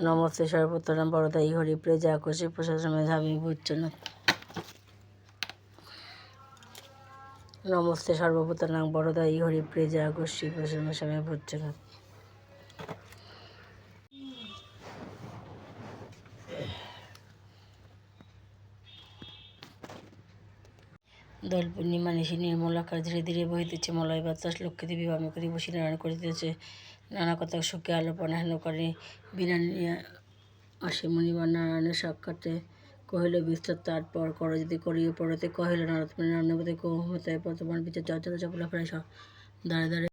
নমস্তে সর্বত্রাম বরদাই হরি প্রজা কোশী প্রশাসনে ধাবি ভূতনাথ। নমস্তে সর্বভূতানাং বরদাই হরি প্রজা কোশী প্রশাসনে ভূতনাথ। দোল পূর্ণিমা নিশি নির্মল আকাশ ধীরে ধীরে বহিতেছে, মলয় বাতাস লক্ষ্মী দেবী বামে বসি নারায়ণ করিতেছে। নানা কথা সুখে আলোপন হেন করে বিনা আসে মণিবার নারায়ণের সাক্ষাতে কহিল বিস্তার তারপর কর যদি করিও পড়তে কহিল নারদ নারায়ণপতি কৌমতায় বর্তমান বিচার চর্চা চপলা প্রায় দ্বারে দ্বারে